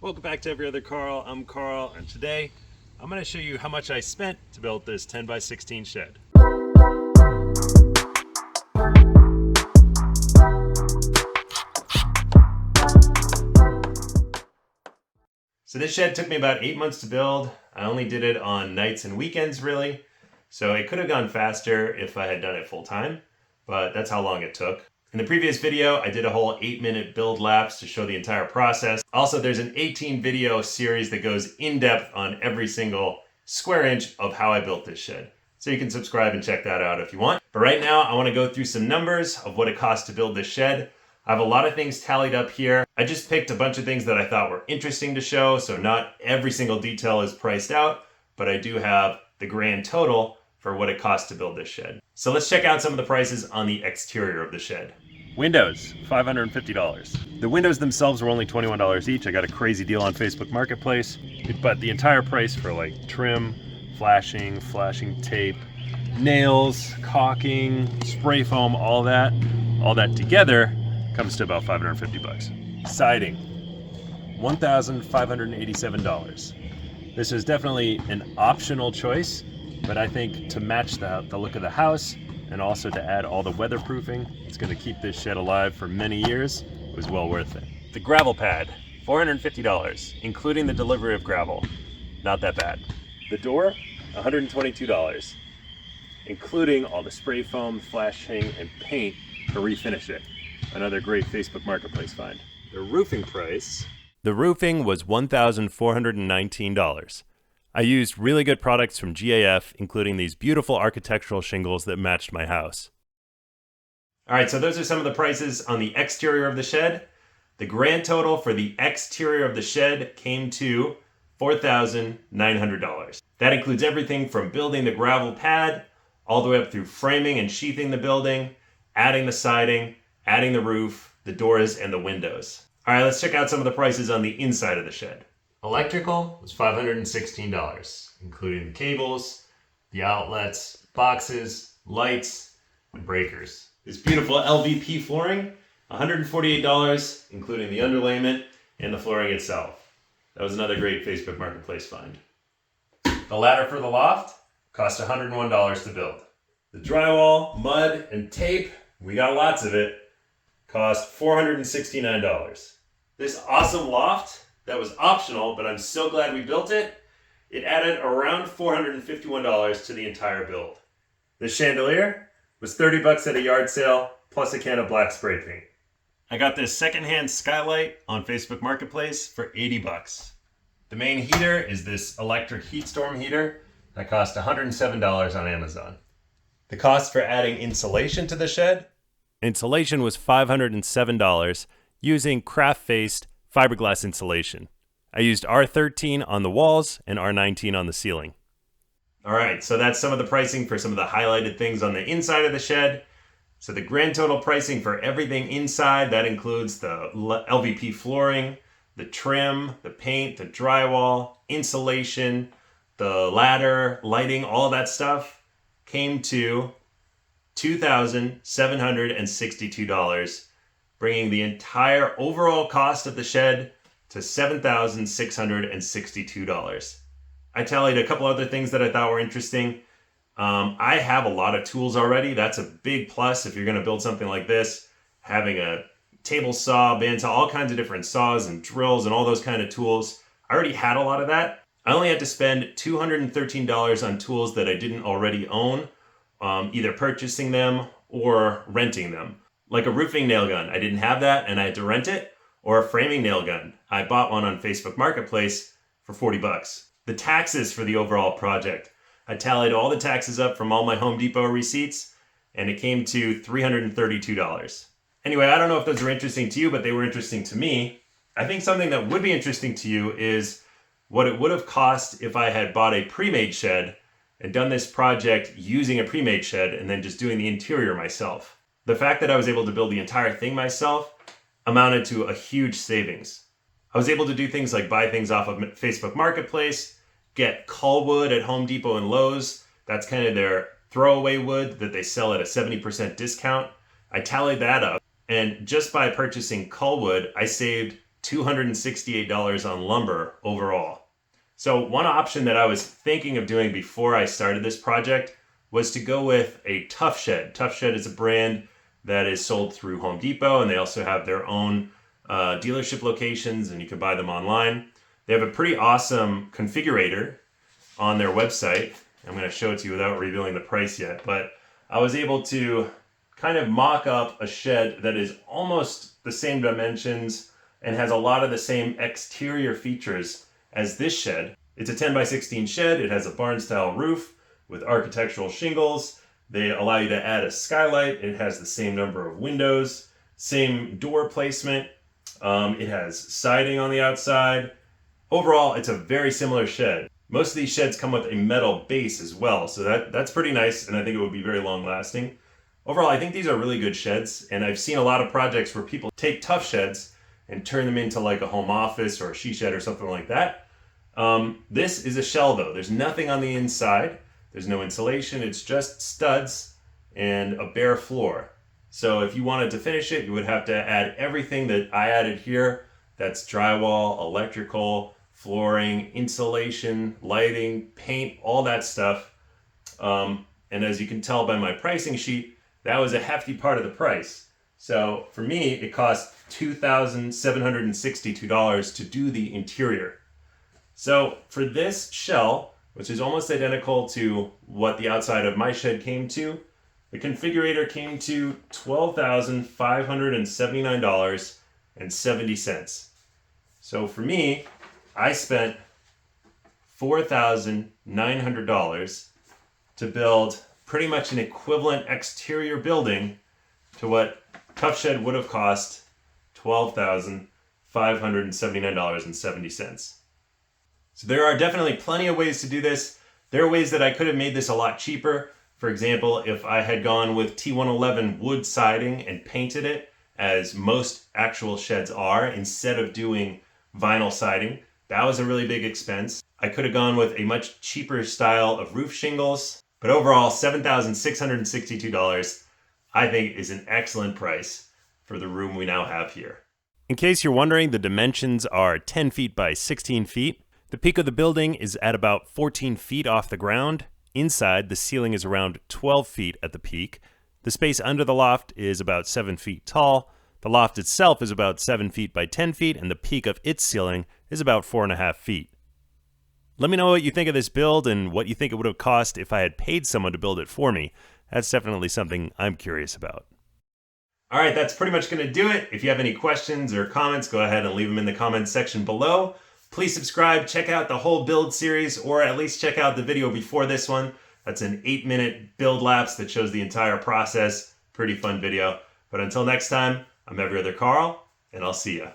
Welcome back to Every Other Carl. I'm Carl, and today I'm going to show you how much I spent to build this 10x16 shed. So this shed took me about 8 months to build. I only did it on nights and weekends really, so it could have gone faster if I had done it full time, but that's how long it took. In the previous video, I did a whole 8-minute build lapse to show the entire process. Also, there's an 18 video series that goes in depth on every single square inch of how I built this shed. So you can subscribe and check that out if you want. But right now, I want to go through some numbers of what it cost to build this shed. I have a lot of things tallied up here. I just picked a bunch of things that I thought were interesting to show, so not every single detail is priced out, but I do have the grand total for what it costs to build this shed. So let's check out some of the prices on the exterior of the shed. Windows, $550. The windows themselves were only $21 each. I got a crazy deal on Facebook Marketplace, but the entire price for like trim, flashing tape, nails, caulking, spray foam, all that together comes to about 550 bucks. Siding, $1,587. This is definitely an optional choice, but I think to match the look of the house and also to add all the weatherproofing, it's going to keep this shed alive for many years. It was well worth it. The gravel pad, $450, including the delivery of gravel. Not that bad. The door, $122, including all the spray foam, flashing, and paint to refinish it. Another great Facebook Marketplace find. The roofing price. The roofing was $1,419. I used really good products from GAF, including these beautiful architectural shingles that matched my house. All right, so those are some of the prices on the exterior of the shed. The grand total for the exterior of the shed came to $4,900. That includes everything from building the gravel pad, all the way up through framing and sheathing the building, adding the siding, adding the roof, the doors, and the windows. All right, let's check out some of the prices on the inside of the shed. Electrical was $516, including the cables, the outlets, boxes, lights, and breakers. This beautiful LVP flooring, $148, including the underlayment and the flooring itself. That was another great Facebook Marketplace find. The ladder for the loft cost $101 to build. The drywall, mud, and tape, we got lots of it, cost $469. This awesome loft that was optional, but I'm so glad we built it. It added around $451 to the entire build. The chandelier was 30 bucks at a yard sale, plus a can of black spray paint. I got this secondhand skylight on Facebook Marketplace for 80 bucks. The main heater is this electric heat storm heater that cost $107 on Amazon. The cost for adding insulation to the shed? Insulation was $507 using craft-faced fiberglass insulation. I used R13 on the walls and R19 on the ceiling. All right, so that's some of the pricing for some of the highlighted things on the inside of the shed. So the grand total pricing for everything inside, that includes the LVP flooring, the trim, the paint, the drywall, insulation, the ladder, lighting, all that stuff, came to $2,762. Bringing the entire overall cost of the shed to $7,662. I tallied a couple other things that I thought were interesting. I have a lot of tools already. That's a big plus if you're going to build something like this. Having a table saw, bandsaw, all kinds of different saws and drills and all those kind of tools. I already had a lot of that. I only had to spend $213 on tools that I didn't already own, either purchasing them or renting them. Like a roofing nail gun, I didn't have that and I had to rent it, or a framing nail gun. I bought one on Facebook Marketplace for 40 bucks. The taxes for the overall project, I tallied all the taxes up from all my Home Depot receipts and it came to $332. Anyway, I don't know if those are interesting to you, but they were interesting to me. I think something that would be interesting to you is what it would have cost if I had bought a pre-made shed and done this project using a pre-made shed and then just doing the interior myself. The fact that I was able to build the entire thing myself amounted to a huge savings. I was able to do things like buy things off of Facebook Marketplace, get cull wood at Home Depot and Lowe's. That's kind of their throwaway wood that they sell at a 70% discount. I tallied that up, and just by purchasing cull wood, I saved $268 on lumber overall. So one option that I was thinking of doing before I started this project was to go with a Tuff-Shed. Tuff-Shed is a brand that is sold through Home Depot, and they also have their own dealership locations, and you can buy them online. They have a pretty awesome configurator on their website. I'm going to show it to you without revealing the price yet, but I was able to kind of mock up a shed that is almost the same dimensions and has a lot of the same exterior features as this shed. It's a 10 by 16 shed. It has a barn style roof with architectural shingles. They allow you to add a skylight. It has the same number of windows, same door placement. It has siding on the outside. Overall, it's a very similar shed. Most of these sheds come with a metal base as well, so that's pretty nice, and I think it would be very long lasting. Overall, I think these are really good sheds, and I've seen a lot of projects where people take Tuff-Sheds and turn them into like a home office or a she shed or something like that. This is a shell though. There's nothing on the inside. There's no insulation. It's just studs and a bare floor. So if you wanted to finish it, you would have to add everything that I added here. That's drywall, electrical, flooring, insulation, lighting, paint, all that stuff. And as you can tell by my pricing sheet, that was a hefty part of the price. So for me, it cost $2,762 to do the interior. So for this shell, which is almost identical to what the outside of my shed came to, the configurator came to $12,579.70. So for me, I spent $4,900 to build pretty much an equivalent exterior building to what Tuff-Shed would have cost, $12,579.70. So there are definitely plenty of ways to do this. There are ways that I could have made this a lot cheaper. For example, if I had gone with T111 wood siding and painted it, as most actual sheds are, instead of doing vinyl siding, that was a really big expense. I could have gone with a much cheaper style of roof shingles, but overall, $7,662, I think, is an excellent price for the room we now have here. In case you're wondering, the dimensions are 10 feet by 16 feet. The peak of the building is at about 14 feet off the ground. Inside, the ceiling is around 12 feet at the peak. The space under the loft is about 7 feet tall. The loft itself is about 7 feet by 10 feet, and the peak of its ceiling is about 4.5 feet. Let me know what you think of this build and what you think it would have cost if I had paid someone to build it for me. That's definitely something I'm curious about. All right, that's pretty much going to do it. If you have any questions or comments, go ahead and leave them in the comments section below. Please subscribe, check out the whole build series, or at least check out the video before this one. That's an 8-minute build lapse that shows the entire process. Pretty fun video. But until next time, I'm Every Other Carl, and I'll see ya.